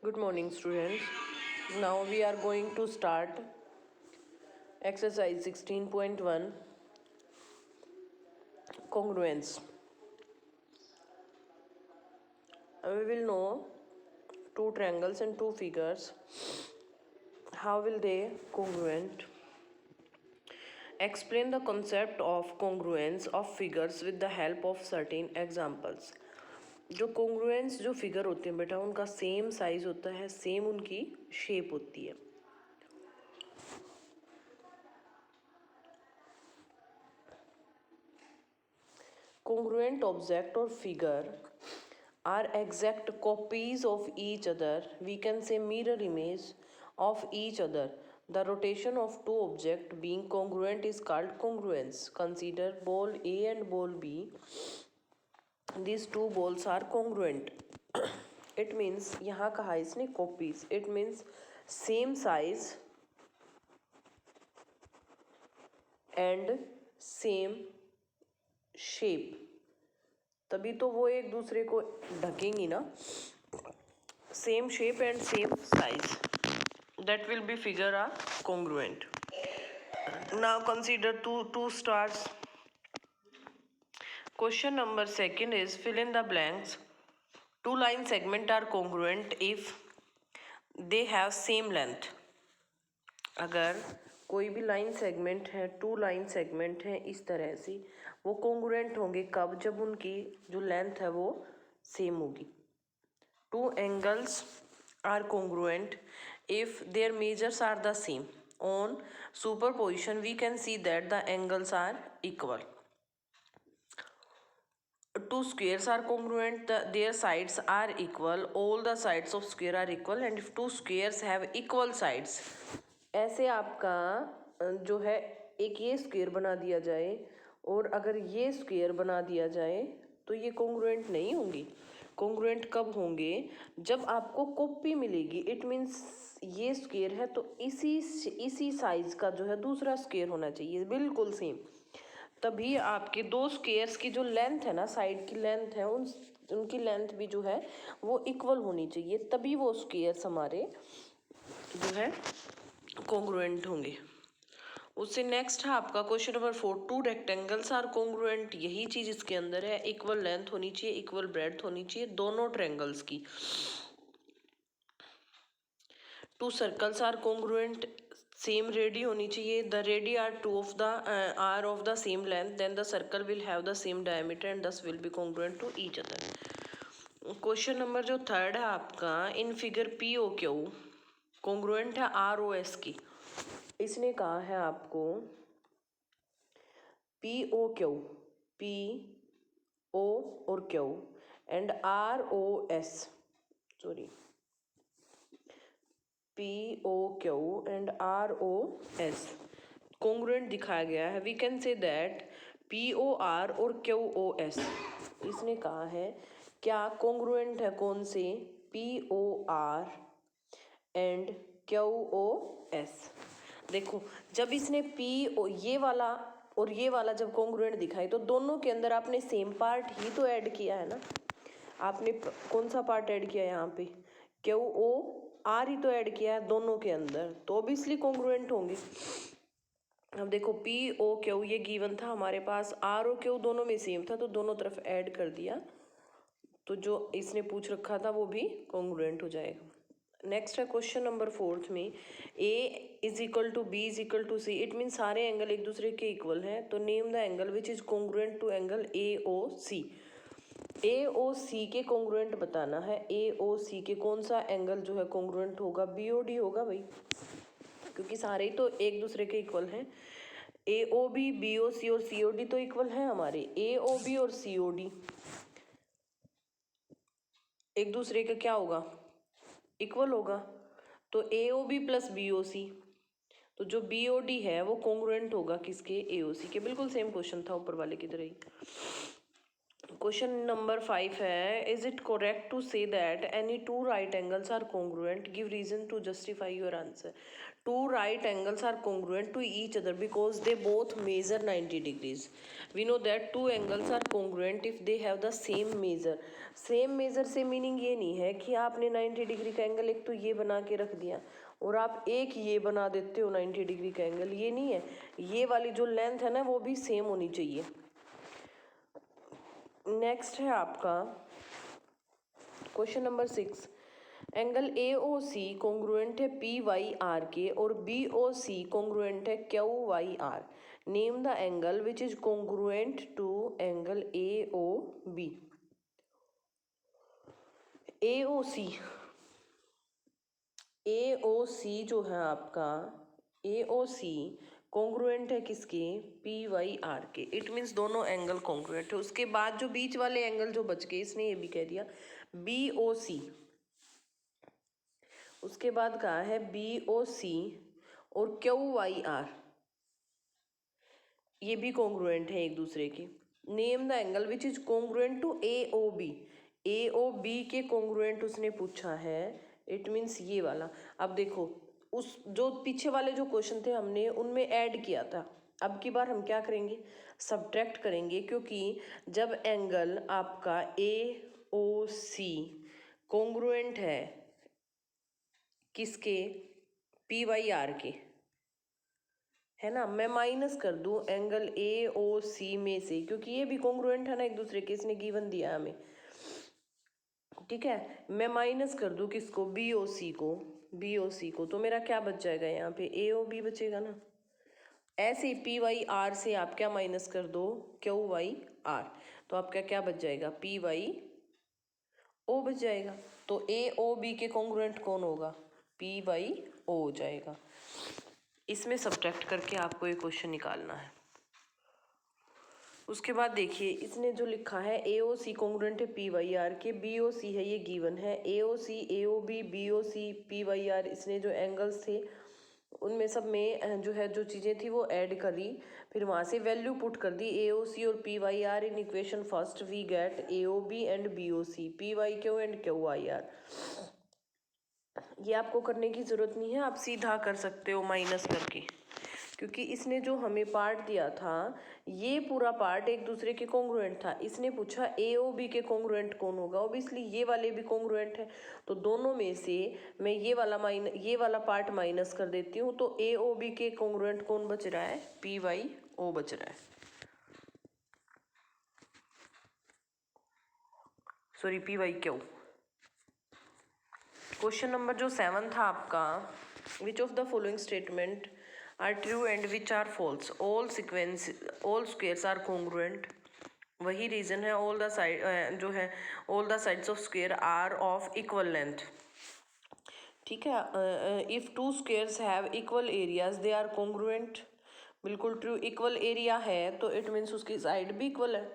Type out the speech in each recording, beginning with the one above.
Good morning, students. Now we are going to start exercise 16.1 congruence. We will know two triangles and two figures. How will they congruent? Explain the concept of congruence of figures with the help of certain examples. जो congruence जो figure होते हैं बेटा उनका same size होता है, same उनकी shape होती है. Congruent object or figure are exact copies of each other. We can say mirror image of each other. The rotation of two objects being congruent is called congruence. Consider ball A and ball B. These two balls are congruent. It means यहाँ कहा इसने copies. It means same size and same shape, तभी तो वो एक दूसरे को ढकेंगी ना. Same shape and same size, that will be figure are congruent. Now consider two stars. Question number 2 is fill in the blanks. Two line segment are congruent if they have same length. अगर कोई भी line segment है, to line segment है इस तरह से, वो congruent होंगे कब? जब उनकी जो लेंथ है वो सेम होगी. Two angles are congruent if their measures are the same. On superposition we can see that the angles are equal. Two squares are congruent, their sides are equal, all the sides of square are equal, and if two squares have equal sides, ऐसे आपका जो है एक ये square बना दिया जाए और अगर ये स्क्वायर बना दिया जाए तो ये कॉन्ग्रुएंट नहीं होंगी. कॉन्ग्रुएंट कब होंगे? जब आपको कॉपी मिलेगी. इट मीन्स ये स्क्वायर है तो इसी साइज का जो है दूसरा स्क्वायर होना चाहिए बिल्कुल सेम. तभी आपके दो स्क्वायर्स की जो लेंथ है ना, साइड की लेंथ है, उनकी लेंथ भी जो है वो इक्वल होनी चाहिए, तभी वो स्क्वायर्स हमारे जो है कॉन्ग्रुएंट होंगे. उससे नेक्स्ट है आपका question number 4. Two rectangles are congruent. यही चीज इसके अंदर है. इक्वल लेंथ होनी चाहिए, इक्वल ब्रेड्थ होनी चाहिए दोनों ट्रायंगल्स की. Two circles are congruent. Same radii होनी चाहिए. The radii are two of the are of the same length, then the circle will have the same diameter and thus will be congruent to each other. Question number जो 3 है आपका, in figure P O Q congruent है R O S की. इसने कहा है आपको P O Q, P O और Q and R O S, sorry P O Q and R O S congruent दिखाया गया है. We can say that P O R और क्यू ओ एस. इसने कहा है क्या कॉन्ग्रुएंट है कौन से? P O R and Q O S. देखो जब इसने पी ओ ये वाला और ये वाला जब कॉन्ग्रुएंट दिखाई तो दोनों के अंदर आपने सेम पार्ट ही तो ऐड किया है ना. आपने कौन सा पार्ट ऐड किया है यहाँ पे? क्यू ओ आर ही तो ऐड किया है दोनों के अंदर, तो ऑब्वियसली कॉन्ग्रुएंट होंगे. अब देखो पी ओ क्यू ये गिवन था हमारे पास, आर ओ क्यू दोनों में सेम था तो दोनों तरफ ऐड कर दिया, तो जो इसने पूछ रखा था वो भी कॉन्ग्रुएंट हो जाएगा. नेक्स्ट है क्वेश्चन नंबर 4 में, A is equal to B is equal to C. It mean सारे एंगल एक दूसरे के इक्वल हैं, तो name the angle which is congruent to angle A O C. A O C के कॉन्ग्रुएंट बताना है. ए ओ सी के कौन सा एंगल जो है कॉन्ग्रुएंट होगा? बी ओ डी होगा भाई, क्योंकि सारे ही तो एक दूसरे के इक्वल हैं. ए O B, B O C और सी ओ डी तो इक्वल हैं हमारे. ए ओ बी और सी ओ डी एक दूसरे का क्या होगा? इक्वल होगा. तो A O B plus B O C, तो जो बी ओ डी है वो कॉन्ग्रुएंट होगा किसके? ए ओ सी के. बिल्कुल सेम क्वेश्चन था ऊपर वाले की तरह ही. क्वेश्चन नंबर 5 है, is it correct to say that any two right angles are congruent? Give reason to justify your answer. Two right angles are congruent to each other because they both measure 90 degrees. We know that two angles are congruent if they have the same measure. Same measure से meaning ये नहीं है कि आपने 90 degree का angle एक तो ये बना के रख दिया और आप एक ये बना देते हो 90 डिग्री का एंगल, ये नहीं है. ये वाली जो लेंथ है ना वो भी सेम होनी चाहिए. नेक्स्ट है आपका question number 6. Angle A O C congruent है पी वाई आर के और बी ओ सी कॉन्ग्रुएंट है Q Y R. Name the angle which is congruent to angle A O B. A O C जो है आपका A O C congruent है किसके? P Y R के. It means दोनों एंगल कॉन्ग्रुएंट है. उसके बाद जो बीच वाले एंगल जो बच गए इसने ये भी कह दिया बी ओ सी. उसके बाद कहा है बी ओ सी और क्यू वाई आर, ये भी कॉन्ग्रुएंट है एक दूसरे के. Name the angle which is congruent to A O B. A O B के कॉन्ग्रुएंट उसने पूछा है. इट मीन्स ये वाला. अब देखो उस जो पीछे वाले जो क्वेश्चन थे हमने उनमें ऐड किया था. अब की बार हम क्या करेंगे? सब्ट्रैक्ट करेंगे, क्योंकि जब एंगल आपका ए ओ सी कॉन्ग्रुएंट है किसके? पी वाई आर के, है ना. मैं माइनस कर दूं एंगल ए ओ सी में से, क्योंकि ये भी कॉन्ग्रुएंट है ना एक दूसरे के. इसने गिवन दिया हमें, ठीक है. मैं माइनस कर दूं किसको? बी ओ सी को. तो मेरा क्या बच जाएगा यहाँ पे? ए ओ बी बचेगा ना. ऐसे ही पी वाई आर से आप क्या माइनस कर दो? Q Y R. तो आपका क्या बच जाएगा? पी वाई ओ बच जाएगा. तो ए ओ बी के कॉन्ग्रुएंट कौन होगा? पी वाई ओ हो जाएगा. इसमें सब्ट्रैक्ट करके आपको ये क्वेश्चन निकालना है. उसके बाद देखिए इसने जो लिखा है ए ओ सी कॉन्ग्रुएंट है पी वाई आर के. बी ओ सी है ये गिवन है. A O C A O B O C P Y R, इसने जो एंगल्स थे उनमें सब में जो है जो चीज़ें थी वो ऐड करी, फिर वहाँ से वैल्यू पुट कर दी ए ओ सी और P Y R. In equation first we get A O B and B O C, P Y Q and Q Y R. ये आपको करने की ज़रूरत नहीं है, आप सीधा कर सकते हो माइनस करके, क्योंकि इसने जो हमें पार्ट दिया था ये पूरा पार्ट एक दूसरे के कॉन्ग्रुएंट था. इसने पूछा ए ओ बी के कॉन्ग्रुएंट कौन होगा. ऑब्वियसली ये वाले भी कॉन्ग्रुएंट है, तो दोनों में से मैं ये वाला पार्ट माइनस कर देती हूँ. तो ए ओ बी के कॉन्ग्रुएंट कौन बच रहा है? पी वाई ओ बच रहा है. Sorry, P Y Q. Question number जो 7 था आपका, which of the following statement are true and which are false? All squares are congruent. वही रीजन है. ऑल द साइड जो है all the sides of square are of equal length. ठीक है. If two squares have equal areas they are congruent. बिल्कुल true. Equal area है तो it means उसकी साइड भी इक्वल है.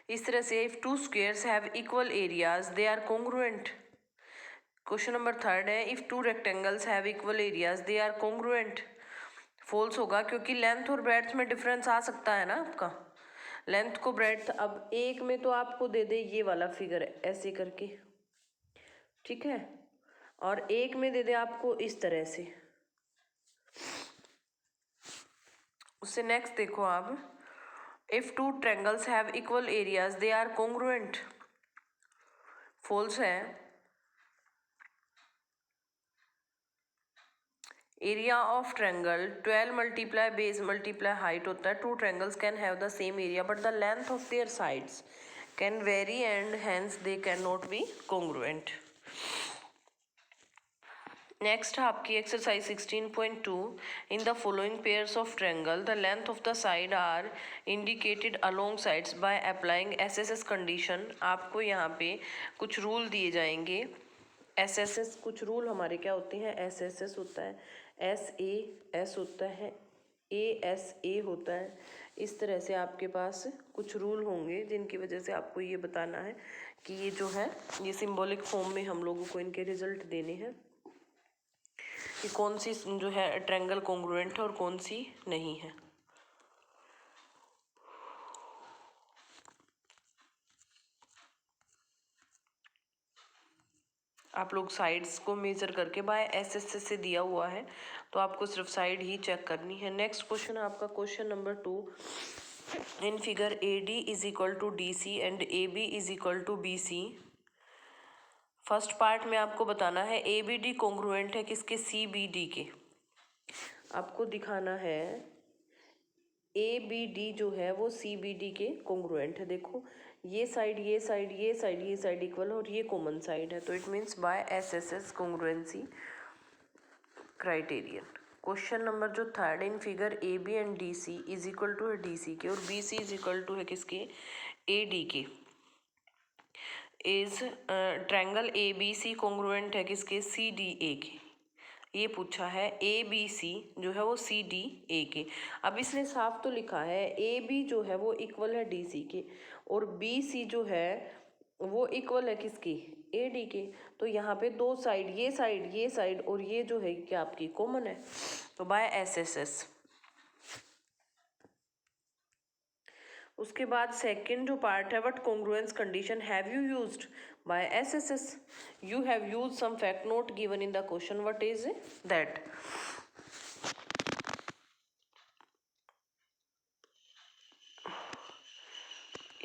इस तरह से if two squares have equal areas they are congruent. Question number 3 है, if two rectangles have equal areas they are congruent. False होगा, क्योंकि लेंथ और ब्रेड्थ में डिफरेंस आ सकता है ना आपका. लेंथ को ब्रेड्थ, अब एक में तो आपको दे दे ये वाला फिगर ऐसे करके, ठीक है, और एक में दे दे आपको इस तरह से. उससे नेक्स्ट देखो आप, if two triangles have equal areas they are congruent. False है. Area of triangle 12 multiply base multiply height होता है. Two triangles can have the same area but the length of their sides can vary and hence they can not be congruent. Next है आपकी exercise 16.2. In the following pairs of triangle the length of the side are indicated along sides by applying SSS condition. आपको यहाँ पे कुछ rule दिए जाएंगे. SSS कुछ rule हमारे क्या होते हैं? एसएसएस होता है, एसएएस होता है, एएसए होता है. इस तरह से आपके पास कुछ रूल होंगे जिनकी वजह से आपको ये बताना है कि ये जो है ये सिंबॉलिक फॉर्म में हम लोगों को इनके रिजल्ट देने हैं कि कौन सी जो है ट्रायंगल कॉन्ग्रुएंट है और कौन सी नहीं है. आप लोग साइड्स को मेजर करके बाय एस से दिया हुआ है, तो आपको सिर्फ साइड ही चेक करनी है। नेक्स्ट क्वेश्चन है आपका question number 2। In figure AD is equal to DC and AB is equal to BC। First part में आपको बताना है ABD कॉन्ग्रुएंट है किसके, CBD के। आपको दिखाना है ABD जो है वो CBD के कॉन्ग्रुएंट है। देखो ये साइड ये साइड ये साइड ये साइड इक्वल है और ये कॉमन साइड है, तो it means by SSS congruency criterion. Question number जो third, in figure AB and DC is equal to है DC के और BC इज इक्वल टू है किसके, AD के। इज ट्रायंगल ABC कॉन्ग्रुएंट है किसके, CDA के। ये पूछा है ABC जो है वो CDA के। अब इसने साफ तो लिखा है AB जो है वो इक्वल है DC के और BC जो है वो इक्वल है किसकी, AD के। तो यहाँ पे दो साइड ये साइड और ये जो है क्या आपकी कॉमन है, तो बाय SSS। उसके बाद सेकंड जो पार्ट है, what congruence condition have you used by SSS। You have used some fact not given in the question, what is that.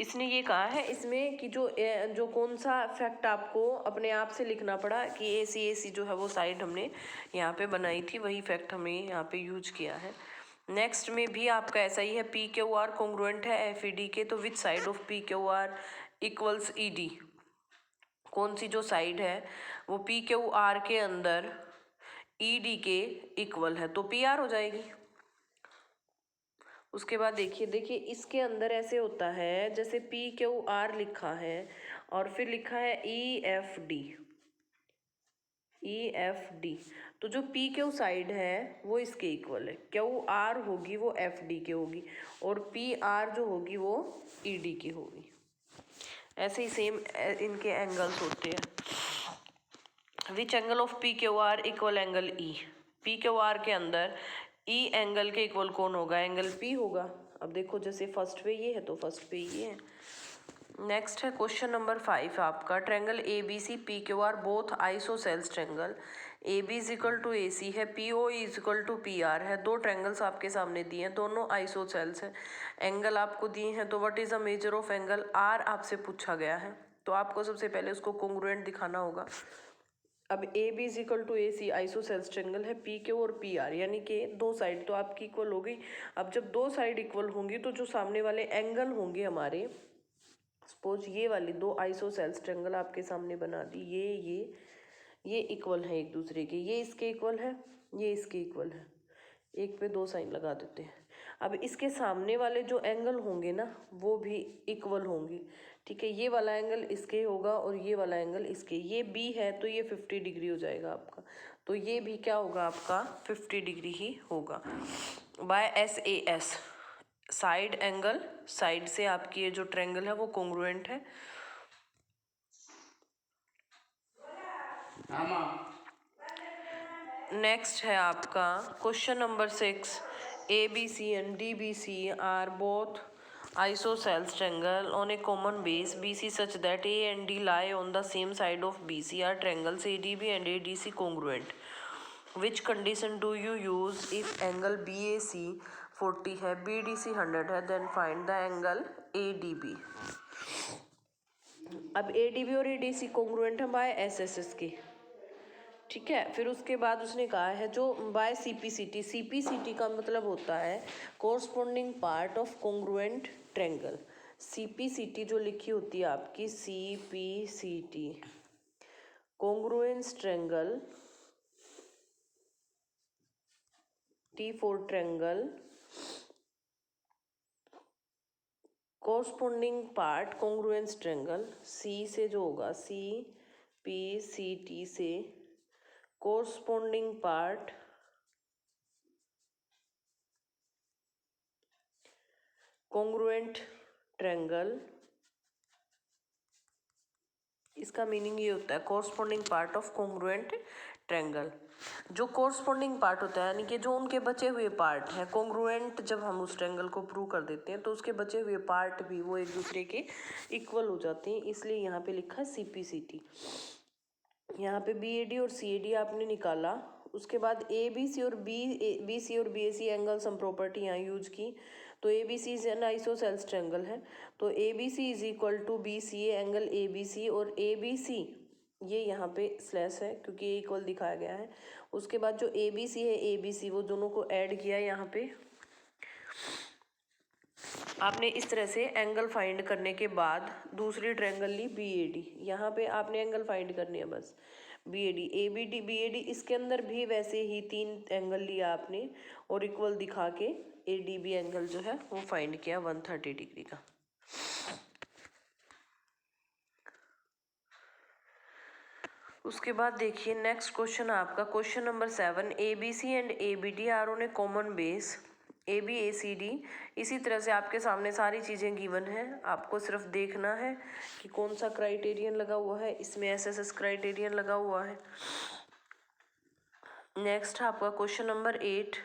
इसने ये कहा है इसमें कि जो कौन सा फैक्ट आपको अपने आप से लिखना पड़ा कि AC जो है वो साइड हमने यहाँ पे बनाई थी, वही फैक्ट हमें यहाँ पे यूज किया है। नेक्स्ट में भी आपका ऐसा ही है, PQR कॉन्ग्रुएंट है FED के, तो which side of PQR equals ED। कौन सी जो साइड है वो PQR के अंदर ED के इक्वल है, तो PR हो जाएगी। उसके बाद देखिए इसके अंदर ऐसे होता है जैसे PQR लिखा है और फिर लिखा है EFD। तो जो PQ साइड है वो इसके इक्वल है, QR होगी वो FD के होगी और PR जो होगी वो ED की होगी। ऐसे ही सेम इनके एंगल्स होते हैं। Which angle of PQR equal angle E। PQR के अंदर E एंगल के इक्वल कौन होगा, एंगल P होगा। अब देखो जैसे फर्स्ट पे ये है तो फर्स्ट पे ये है। नेक्स्ट है क्वेश्चन नंबर 5 आपका, triangle ABC PQR both isosceles triangle. AB is equal to AC है, PO is equal to PR है। दो ट्रायंगल्स आपके सामने दिए हैं, दोनों आइसोसेल्स हैं। एंगल आपको दिए हैं, तो what is the measure of angle R आपसे पूछा गया है, तो आपको सबसे पहले उसको कॉन्ग्रुएंट दिखाना होगा। अब AB is equal to AC isosceles triangle है, PQ और PR यानी कि दो साइड तो आपकी इक्वल हो गई। अब जब दो साइड इक्वल होंगी तो जो सामने वाले एंगल होंगे हमारे, सपोज ये वाली दो आइसोसेल्स ट्रायंगल आपके सामने बना दी, ये इक्वल है एक दूसरे के, ये इसके इक्वल है, ये इसके इक्वल है, एक पे दो साइन लगा देते हैं। अब इसके सामने वाले जो एंगल होंगे ना वो भी इक्वल होंगे, ठीक है। ये वाला एंगल इसके होगा और ये वाला एंगल इसके, ये B है तो ये 50 डिग्री हो जाएगा आपका, तो ये भी क्या होगा आपका 50 डिग्री ही होगा। By SAS side angle, side से आपकी ये जो ट्रायंगल है वो कॉन्ग्रुएंट है। नेक्स्ट है आपका question number 6, ABC and DBC are both isosceles triangle on a common base BC such that A and D lie on the same side of BC are triangles ADB and ADC congruent. Which condition do you use if angle BAC 40 है, BDC 100 है, then find the angle ADB। अब ADB और ADC congruent है bye SSS के, ठीक है। फिर उसके बाद उसने कहा है जो बाय CPCT का मतलब होता है corresponding part of congruent triangle. CPCT जो लिखी होती है आपकी CPCT congruence triangle, T for triangle, corresponding part congruence triangle, C से जो होगा CPCT से कोरस्पोंडिंग पार्ट कॉन्ग्रुएंट ट्रायंगल। इसका मीनिंग ये होता है corresponding part of congruent triangle. जो कोरस्पोंडिंग पार्ट होता है यानी कि जो उनके बचे हुए पार्ट हैं, कॉन्ग्रुएंट जब हम उस ट्रायंगल को प्रूव कर देते हैं तो उसके बचे हुए पार्ट भी वो एक दूसरे के इक्वल हो जाते हैं, इसलिए यहाँ पे लिखा है CPCT। यहाँ पे BAD और CAD आपने निकाला, उसके बाद ABC और BC और BAC एंगल्स हम प्रॉपर्टी यहाँ यूज की। तो ABC is an isosceles triangle है, तो ABC is equal to BCA angle ABC, और ABC ये यहाँ पे स्लैश है क्योंकि ये इक्वल दिखाया गया है। उसके बाद जो ABC है ABC, वो दोनों को ऐड किया यहाँ पे। आपने इस तरह से एंगल फाइंड करने के बाद दूसरी ट्रायंगल ली BAD। यहाँ पे आपने एंगल फाइंड करनी है बस, BAD ABD BAD। इसके अंदर भी वैसे ही 3 एंगल लिया आपने और इक्वल दिखा के ADB एंगल जो है वो फाइंड किया 130 डिग्री का। उसके बाद देखिए नेक्स्ट क्वेश्चन आपका question number 7, ABC and ABD are on a common base ABACD। इसी तरह से आपके सामने सारी चीज़ें गिवन हैं, आपको सिर्फ देखना है कि कौन सा क्राइटेरियन लगा हुआ है। इसमें SSS क्राइटेरियन लगा हुआ है। नेक्स्ट आपका क्वेश्चन नंबर 8,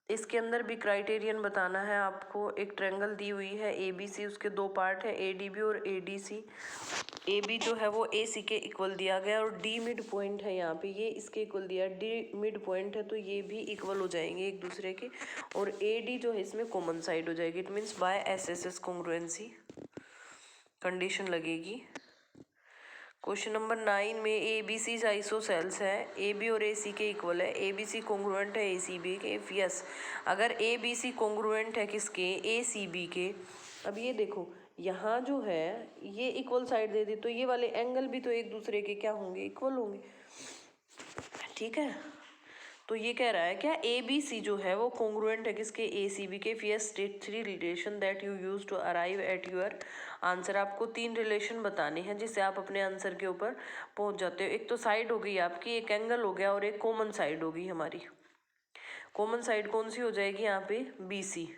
इसके अंदर भी क्राइटेरियन बताना है आपको। एक ट्रायंगल दी हुई है ABC, उसके 2 पार्ट है ADB और ADC। AB जो है वो AC के इक्वल दिया गया और D मिड पॉइंट है यहाँ पे, ये इसके इक्वल दिया, D मिड पॉइंट है तो ये भी इक्वल हो जाएंगे एक दूसरे के, और AD जो है इसमें कॉमन साइड हो जाएगी। It means by SSS congruency condition लगेगी। क्वेश्चन नंबर 9 में ABC आइसोसेल्स है, AB और AC के इक्वल है, ABC कॉन्ग्रुएंट है ACB के। इफ यस, अगर ABC कॉन्ग्रुएंट है किसके, ACB के। अब ये देखो यहाँ जो है ये इक्वल साइड दे दी तो ये वाले एंगल भी तो एक दूसरे के क्या होंगे, इक्वल होंगे, ठीक है। तो ये कह रहा है क्या ABC जो है वो कॉन्ग्रुएंट है किसके, ACB के। If yes state 3 relation that you use to arrive at your answer. आपको 3 रिलेशन बताने हैं जिससे आप अपने आंसर के ऊपर पहुंच जाते हो। एक तो साइड हो गई आपकी, एक एंगल हो गया, और एक कॉमन साइड होगी हमारी। कॉमन साइड कौन सी हो जाएगी यहाँ पे, BC।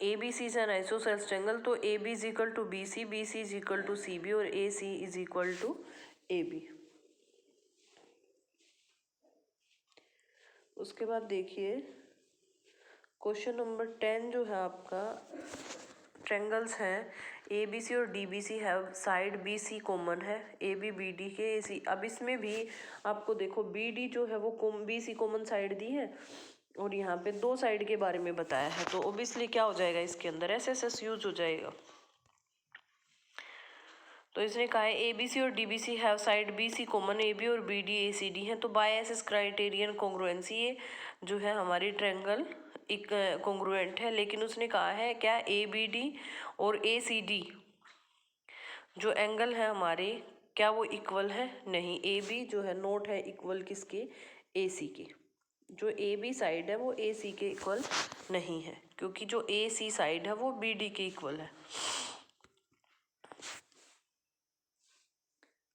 ABC is an isosceles triangle, तो AB is equal to BC, BC is equal to CB और AC is equal to AB। उसके बाद देखिए क्वेश्चन नंबर 10 जो है आपका, ट्रायंगल्स हैं ABC और DBC have side BC common है, AB BD के AC। अब इसमें भी आपको देखो BD जो है वो BC कॉमन साइड दी है और यहाँ पे 2 साइड के बारे में बताया है, तो ओबियसली क्या हो जाएगा, इसके अंदर SSS यूज हो जाएगा। तो इसने कहा है ABC और DBC have side BC common, AB और BD ACD है, तो बाय एसएस क्राइटेरियन कॉन्ग्रुएंसी ये जो है हमारी ट्रायंगल एक कॉन्ग्रुएंट है। लेकिन उसने कहा है क्या ABD और ACD जो एंगल है हमारे क्या वो इक्वल है, नहीं। AB जो है नोट है इक्वल किसके, AC के। जो AB साइड है वो AC के इक्वल नहीं है, क्योंकि जो AC साइड है वो BD के इक्वल है।